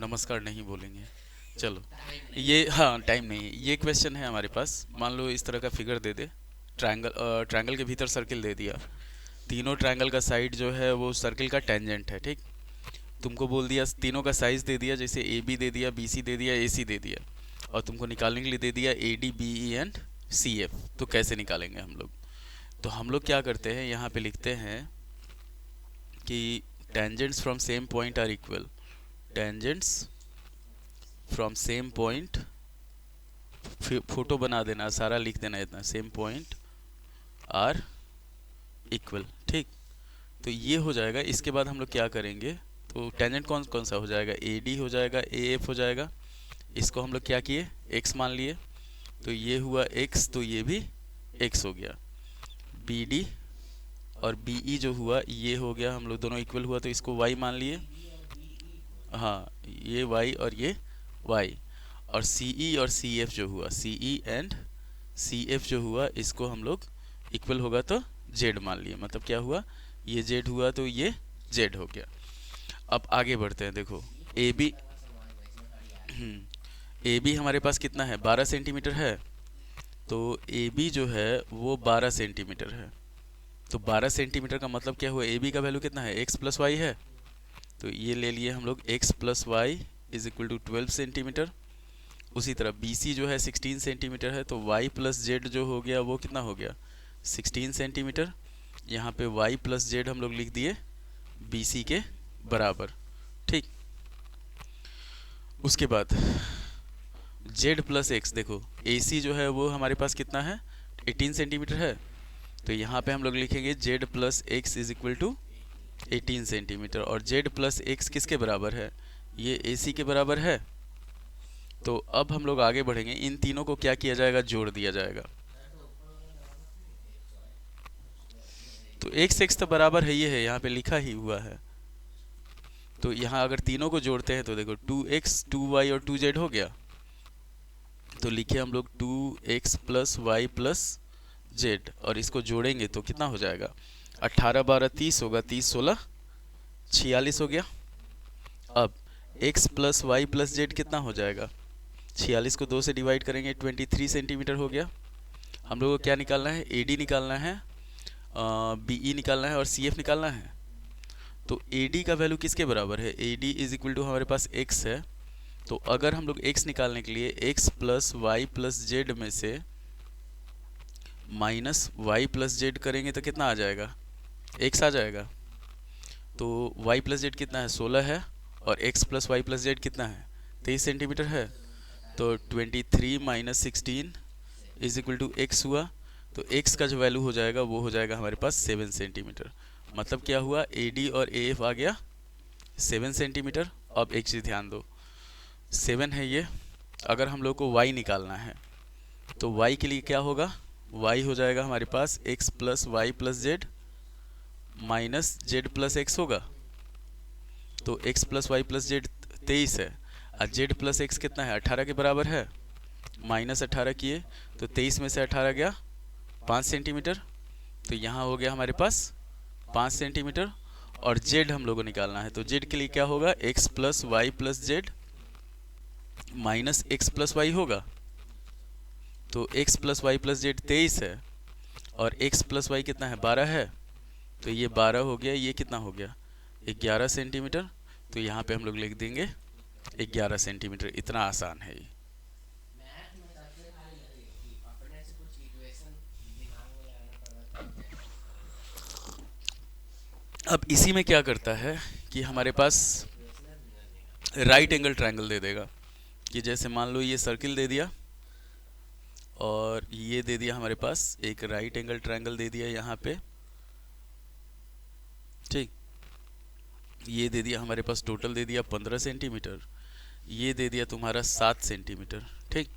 नमस्कार नहीं बोलेंगे। चलो, ये हाँ टाइम नहीं है। ये क्वेश्चन है हमारे पास। मान लो इस तरह का फिगर दे दे। ट्रायंगल, ट्रायंगल के भीतर सर्किल दे दिया। तीनों ट्रायंगल का साइड जो है वो सर्किल का टेंजेंट है, ठीक। तुमको बोल दिया, तीनों का साइज दे दिया, जैसे ए बी दे दिया, बी सी दे दिया, ए सी दे दिया। और तुमको निकालने के लिए दे दिया a d b e and c f. तो कैसे निकालेंगे हम लोग? तो हम लोग क्या करते हैं, यहाँ पे लिखते हैं कि tangents from same point are equal. Tangents from same point, photo बना देना, सारा लिख देना इतना, सेम पॉइंट आर इक्वल, ठीक। तो ये हो जाएगा। इसके बाद हम लोग क्या करेंगे, तो टेंजेंट कौन कौन सा हो जाएगा, ए डी हो जाएगा, ए एफ हो जाएगा। इसको हम लोग क्या किए, एक्स मान लिए। तो ये हुआ एक्स, तो ये भी एक्स हो गया। बी डी और बी ई जो हुआ ये हो गया, हम लोग दोनों इक्वल हुआ तो इसको वाई मान लिए। हाँ, ये वाई और ये वाई। और सी ई और सी एफ जो हुआ, सी ई एंड सी एफ जो हुआ, इसको हम लोग इक्वल होगा तो जेड मान लिए। मतलब क्या हुआ, ये जेड हुआ तो ये जेड हो गया। अब आगे बढ़ते हैं। देखो ए बी, ए बी हमारे पास कितना है, 12 सेंटीमीटर है। तो ए बी जो है वो 12 सेंटीमीटर है। तो 12 सेंटीमीटर का मतलब क्या हुआ, ए बी का वैल्यू कितना है, एक्स प्लस वाई है। तो ये ले लिए हम लोग, x plus y is equal to 12 centimeter. उसी तरह बी सी जो है 16 सेंटीमीटर है, तो वाई प्लस जेड जो हो गया वो कितना हो गया, 16 सेंटीमीटर। यहाँ पे वाई प्लस जेड हम लोग लिख दिए बी सी के बराबर, ठीक। उसके बाद जेड प्लस एक्स, देखो ए सी जो है वो हमारे पास कितना है, 18 सेंटीमीटर है। तो यहाँ पे हम लोग लिखेंगे z plus x is equal to 18 centimeter. और जेड प्लस एक्स किसके बराबर है, ये ए सी के बराबर है। तो अब हम लोग आगे बढ़ेंगे, इन तीनों को क्या किया जाएगा, जोड़ दिया जाएगा। तो एक्स एक्स तो बराबर है, ये है यहाँ पे लिखा ही हुआ है। तो यहाँ अगर तीनों को जोड़ते हैं तो देखो 2x 2y और 2z हो गया। तो लिखे हम लोग 2x plus y plus Z, और इसको जोड़ेंगे तो कितना हो जाएगा, 18 12 30 होगा, 30 16 46 हो गया। अब x plus y plus z कितना हो जाएगा, 46 को 2 से डिवाइड करेंगे, 23 सेंटीमीटर हो गया। हम लोग को क्या निकालना है, ए डी निकालना है, बी ई निकालना है और सी एफ निकालना है। तो ए डी का वैल्यू किसके बराबर है, a d is equal to हमारे पास x है। तो अगर हम लोग x निकालने के लिए x plus y plus z में से माइनस वाई प्लस जेड करेंगे तो कितना आ जाएगा, x आ जाएगा। तो y प्लस जेड कितना है, 16 है। और x plus y plus z कितना है, 23 सेंटीमीटर है। तो 23 minus 16 is equal to x हुआ। तो x का जो वैल्यू हो जाएगा वो हो जाएगा हमारे पास 7 सेंटीमीटर। मतलब क्या हुआ, ए डी और ए एफ आ गया 7 सेंटीमीटर। अब एक चीज़ ध्यान दो, 7 है ये। अगर हम लोग को y निकालना है तो y के लिए क्या होगा, y हो जाएगा हमारे पास x plus y plus z minus z plus x होगा। तो x plus y plus z 23 है, और जेड प्लस एक्स कितना है, 18 के बराबर है। माइनस 18 किए तो 23 में से 18 गया 5 सेंटीमीटर। तो यहाँ हो गया हमारे पास 5 सेंटीमीटर। और जेड हम लोगों को निकालना है, तो जेड के लिए क्या होगा, x plus y plus z minus x plus y होगा। तो x plus y plus z 23 है, और x प्लस वाई कितना है, 12 है। तो ये 12 हो गया, ये कितना हो गया, 11 सेंटीमीटर। तो यहाँ पे हम लोग लिख देंगे 11 सेंटीमीटर। इतना आसान है ये। अब इसी में क्या करता है कि हमारे पास राइट एंगल ट्रायंगल दे देगा। कि जैसे मान लो ये सर्किल दे दिया, और ये दे दिया हमारे पास एक राइट एंगल ट्रायंगल दे दिया यहाँ पे, ठीक। ये दे दिया हमारे पास, टोटल दे दिया 15 सेंटीमीटर। ये दे दिया तुम्हारा 7 सेंटीमीटर, ठीक।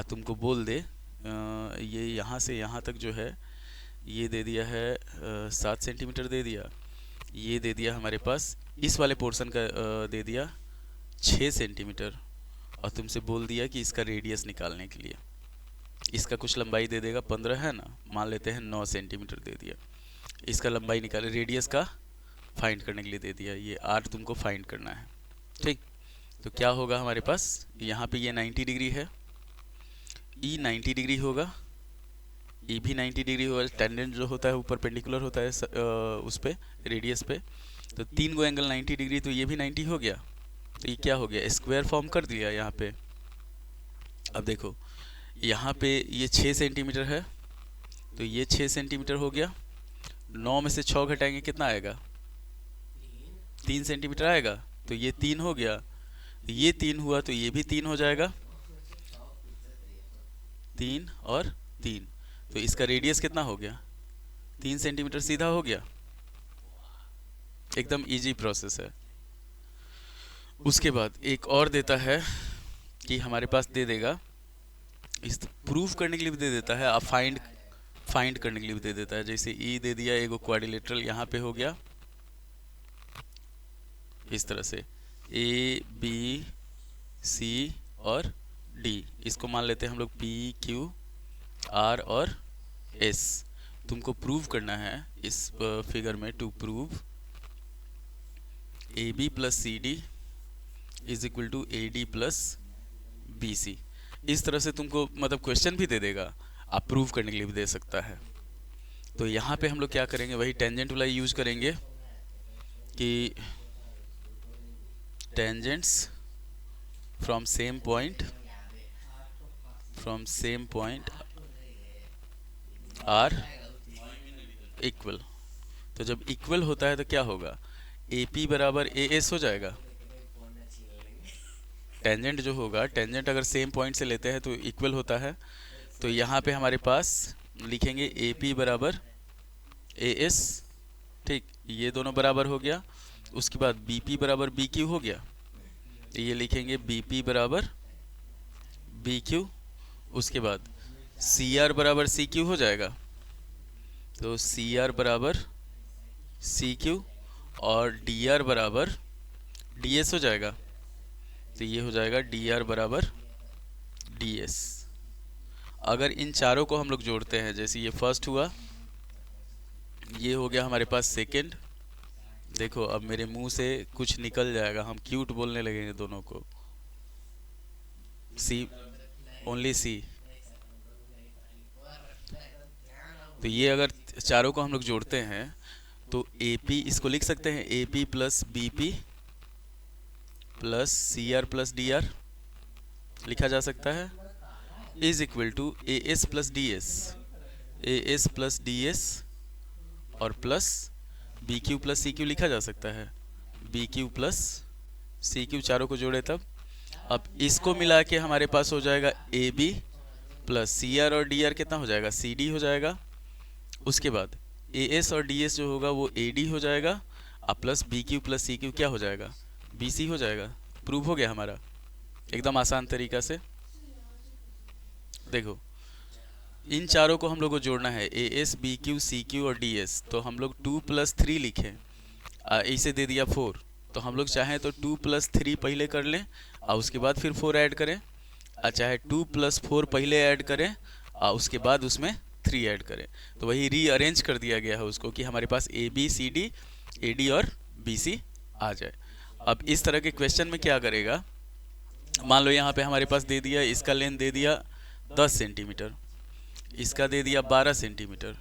तुमको बोल दे ये यहाँ से यहाँ तक जो है ये दे दिया है 7 सेंटीमीटर दे दिया। ये दे दिया हमारे पास इस वाले पोर्शन का दे दिया 6 सेंटीमीटर। और तुमसे बोल दिया कि इसका रेडियस निकालने के लिए, इसका कुछ लंबाई दे देगा 15 है ना, मान लेते हैं 9 सेंटीमीटर दे दिया। इसका लंबाई निकाले, रेडियस का फाइंड करने के लिए दे दिया, ये 8 तुमको फाइंड करना है, ठीक। तो क्या होगा हमारे पास, यहाँ पे ये 90 डिग्री है, ई 90 डिग्री होगा, ई भी 90 डिग्री होगा। टेंजेंट जो होता है वो परपेंडिकुलर होता है उस पे, रेडियस पे। तो तीन गो एंगल 90 डिग्री, तो ये भी 90 हो गया। तो ये क्या हो गया, स्क्वायर फॉर्म कर दिया यहाँ पे। अब देखो यहाँ पे ये 6 सेंटीमीटर है, तो ये 6 सेंटीमीटर हो गया। 9 में से 6 घटाएंगे कितना आएगा, 3 सेंटीमीटर आएगा। तो ये 3 हो गया, ये 3 हुआ, तो ये भी 3 हो जाएगा, 3 और 3। तो इसका रेडियस कितना हो गया, 3 सेंटीमीटर सीधा हो गया। एकदम इजी प्रोसेस है। उसके बाद एक और देता है कि हमारे पास दे देगा, इस प्रूफ करने के लिए भी दे देता है, आप फाइंड करने के लिए भी दे देता है। जैसे ई दे दिया, एगो क्वाड्रिलेटरल यहाँ पे हो गया इस तरह से, ए बी सी और डी, इसको मान लेते हैं हम लोग पी क्यू आर और एस। तुमको प्रूव करना है इस फिगर में, to prove a b plus c d is equal to a d plus b c. इस तरह से तुमको मतलब क्वेश्चन भी दे देगा, आप प्रूव करने के लिए भी दे सकता है। तो यहाँ पे हम लोग क्या करेंगे, वही टेंजेंट वाला यूज करेंगे कि tangents from same point are equal. तो जब इक्वल होता है तो क्या होगा, ए पी बराबर ए एस हो जाएगा। टेंजेंट जो होगा, टेंजेंट अगर सेम पॉइंट से लेते हैं तो इक्वल होता है। तो यहाँ पे हमारे पास लिखेंगे ए पी बराबर ए एस, ठीक, ये दोनों बराबर हो गया। उसके बाद बी पी बराबर बी क्यू हो गया, तो ये लिखेंगे बी पी बराबर बी क्यू। उसके बाद सी आर बराबर सी क्यू हो जाएगा, तो सी आर बराबर सी क्यू, और डी आर बराबर डी एस हो जाएगा, तो ये हो जाएगा डी आर बराबर डी एस। अगर इन चारों को हम लोग जोड़ते हैं, जैसे ये फर्स्ट हुआ, ये हो गया हमारे पास सेकंड। देखो अब मेरे मुंह से कुछ निकल जाएगा, हम क्यूट बोलने लगेंगे दोनों को, सी, ओनली सी। तो ये अगर चारों को हम लोग जोड़ते हैं तो ए पी, इसको लिख सकते हैं a p plus b p plus c r plus d r लिखा जा सकता है, is equal to a s plus d s, a s plus d s और plus b q plus c q लिखा जा सकता है, b q plus c q, चारों को जोड़े तब। अब इसको मिला के हमारे पास हो जाएगा a b plus c r और डी आर कितना हो जाएगा, सी डी हो जाएगा। उसके बाद ए एस और डी एस जो होगा वो ए डी हो जाएगा, और plus b q plus c q क्या हो जाएगा, बी सी हो जाएगा। प्रूव हो गया हमारा, एकदम आसान तरीका से। देखो इन चारों को हम लोग को जोड़ना है, a s b q c q और डी एस। तो हम लोग 2 + 3 लिखें, इसे दे दिया 4, तो हम लोग चाहें तो 2 + 3 पहले कर लें और उसके बाद फिर 4 ऐड करें, और चाहे 2 + 4 पहले ऐड करें और उसके बाद उसमें 3 ऐड करें। तो वही रीअरेंज कर दिया गया है उसको कि हमारे पास A B C D, A D और बी सी आ जाए। अब इस तरह के क्वेश्चन में क्या करेगा, मान लो यहाँ पे हमारे पास दे दिया, इसका लेंथ दे दिया 10 सेंटीमीटर, इसका दे दिया 12 सेंटीमीटर,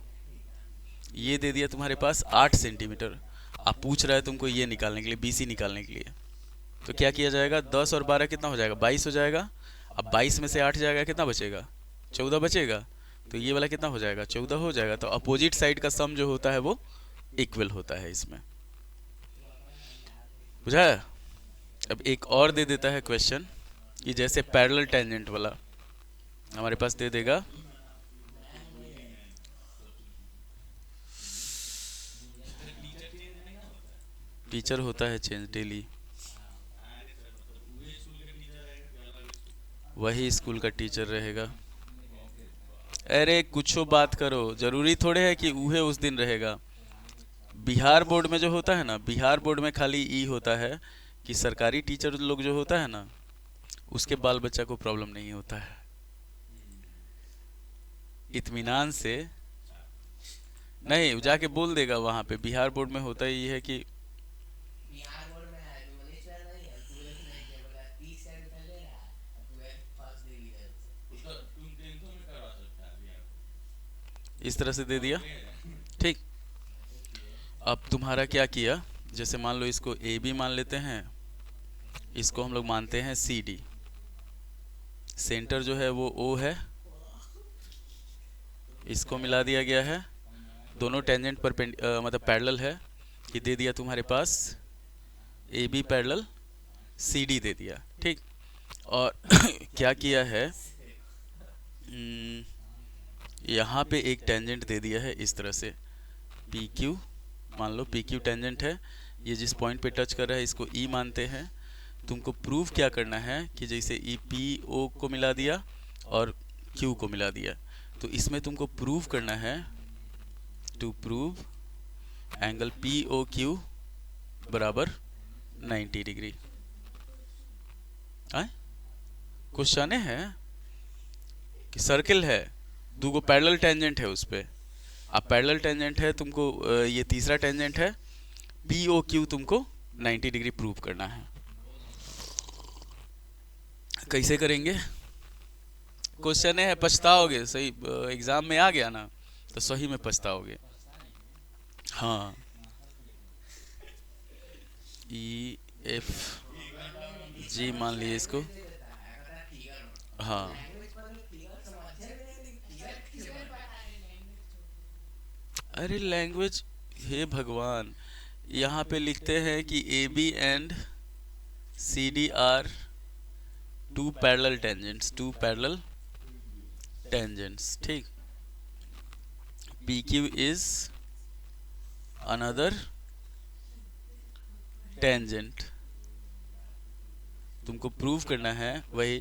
ये दे दिया तुम्हारे पास 8 सेंटीमीटर। आप पूछ रहा है तुमको ये निकालने के लिए, बीसी निकालने के लिए। तो क्या किया जाएगा, 10 और 12 कितना हो जाएगा, 22 हो जाएगा। अब 22 में से 8 जाएगा, कितना बचेगा, 14 बचेगा। तो ये वाला कितना हो जाएगा, 14 हो जाएगा। तो अपोजिट साइड का सम जो होता है वो इक्वल होता है इसमें, बुझा है। अब एक और दे देता है क्वेश्चन कि जैसे पैरेलल टेंजेंट वाला हमारे पास दे देगा, टीचर होता है चेंज डेली, वही स्कूल का टीचर रहेगा। अरे कुछो बात करो, जरूरी थोड़े है कि उहे उस दिन रहेगा। बिहार बोर्ड में जो होता है ना, बिहार बोर्ड में खाली ई होता है कि सरकारी टीचर लोग जो होता है ना, उसके बाल बच्चा को प्रॉब्लम नहीं होता है। इत्मीनान से नहीं, जाके बोल देगा वहाँ पे। बिहार बोर्ड में होता ही है कि इस तरह से दे दिया। ठीक, अब तुम्हारा क्या किया, जैसे मान लो इसको ए बी मान लेते हैं, इसको हम लोग मानते हैं सी डी, सेंटर जो है वो ओ है, इसको मिला दिया गया है, दोनों टेंजेंट पर मतलब पैरेलल है, ये दे दिया तुम्हारे पास A B parallel C D दे दिया। ठीक, और क्या किया है, यहाँ पे एक टेंजेंट दे दिया है इस तरह से पी क्यू, मान लो पी क्यू टेंजेंट है, ये जिस पॉइंट पे टच कर रहा है इसको ई मानते हैं। तुमको प्रूव क्या करना है कि जैसे ई पी ओ को मिला दिया और क्यू को मिला दिया, तो इसमें तुमको प्रूव करना है, to prove angle P O Q बराबर 90 डिग्री। क्वेश्चन है कि सर्किल है, दो गो पैरेलल टेंजेंट है उस पे, अब पैरेलल टेंजेंट है, तुमको ये तीसरा टेंजेंट है पी ओ क्यू, तुमको 90 डिग्री प्रूव करना है। कैसे करेंगे, क्वेश्चन है, पछताओगे, सही एग्जाम में आ गया ना तो सही में पछताओगे। हाँ, ई एफ जी मान लिए इसको। हाँ, अरे लैंग्वेज, हे भगवान, यहाँ पे लिखते हैं कि A B and C D are two parallel tangents, two parallel tangents. ठीक, P Q is another tangent, तुमको प्रूव करना है वही,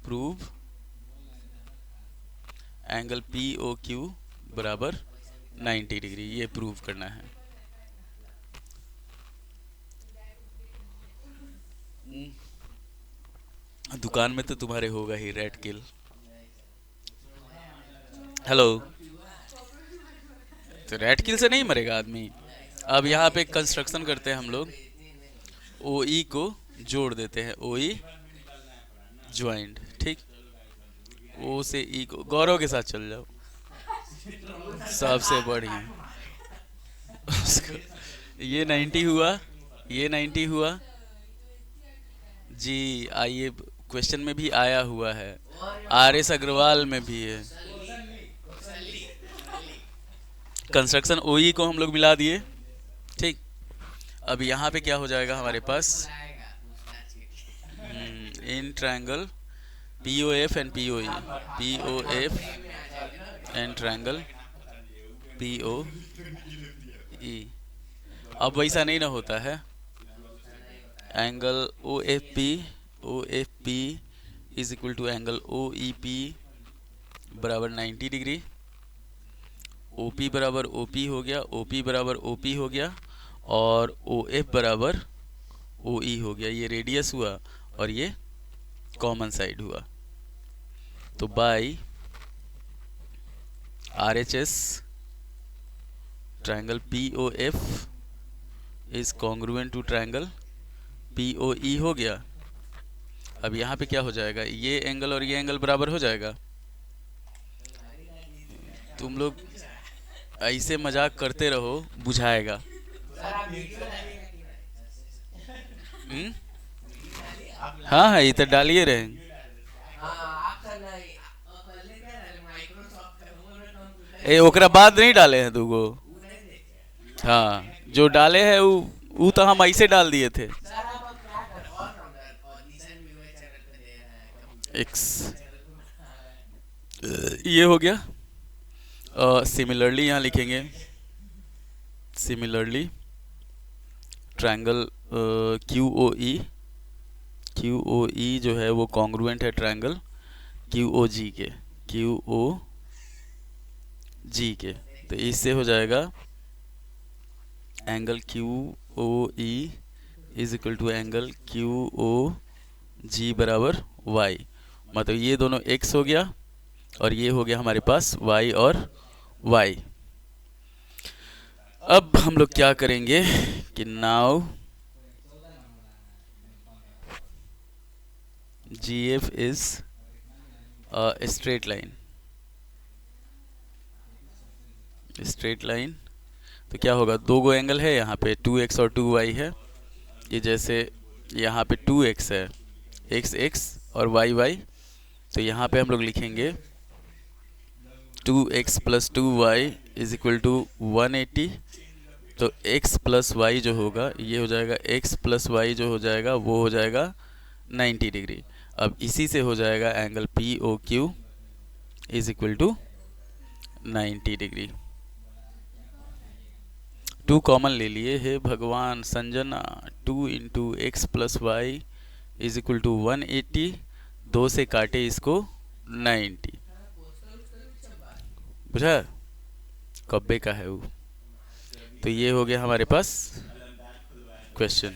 prove angle P O Q बराबर 90 डिग्री, ये प्रूव करना है। दुकान में तो तुम्हारे होगा ही रेड किल। हेलो, तो रेड किल से नहीं मरेगा आदमी। अब यहाँ पे कंस्ट्रक्शन करते हैं हम लोग, ओ ई को जोड़ देते हैं, ओ ई ज्वाइंट। ठीक, ओ से ई को, गौरव के साथ चल जाओ, सबसे बढ़िया। ये 90 हुआ, ये 90 हुआ जी। आइए, क्वेश्चन में भी आया हुआ है, आर एस अग्रवाल में भी है। कंस्ट्रक्शन ओ ई को हम लोग मिला दिए। ठीक, अब यहाँ पे क्या हो जाएगा हमारे पास, in triangle P O F and P O E, P O F and triangle P O E. अब वैसा नहीं ना होता है, angle O F P is equal to angle O E P बराबर 90 डिग्री, ओ पी बराबर O P हो गया, ओ पी बराबर ओ पी हो गया, और ओ एफ बराबर ओ ई हो गया। ये रेडियस हुआ और ये कॉमन साइड हुआ, तो by R H S triangle P O F is congruent to triangle P O E हो गया। अब यहाँ पे क्या हो जाएगा, ये एंगल और ये एंगल बराबर हो जाएगा। तुम लोग ऐसे मजाक करते रहो, बुझाएगा। हाँ हाँ, ये तो डालिए रहे। ए ओकरा बाद नहीं डाले हैं दूगो। हाँ, जो डाले हैं वो तो हम ऐसे डाल दिए थे। एक्स, ये हो गया। सिमिलरली यहाँ लिखेंगे, सिमिलरली ट्रायंगल क्यू ओ ई, क्यू ओ ई जो है वो कॉन्ग्रुएंट है ट्रायंगल क्यू ओ जी के, क्यू ओ जी के। तो इससे हो जाएगा angle Q O E is equal to angle Q O G बराबर वाई, मतलब ये दोनों एक्स हो गया और ये हो गया हमारे पास y और y। अब हम लोग क्या करेंगे कि now GF is straight line, straight line, तो क्या होगा, दो गो एंगल है यहाँ पे, 2x और 2y है। ये जैसे यहाँ पे 2x है, x और y, तो यहाँ पे हम लोग लिखेंगे 2x plus 2y is equal to 180। तो x प्लस वाई जो होगा ये हो जाएगा, x प्लस वाई जो हो जाएगा वो हो जाएगा 90 डिग्री। अब इसी से हो जाएगा angle P O q is equal to 90 degree. 2 common ले लिए, हे भगवान Sanjana, 2 into x plus y is equal to 180, 2 से काटे इसको 90, बुझा, कब्बे का है वो। तो ये हो गया हमारे पास क्वेश्चन।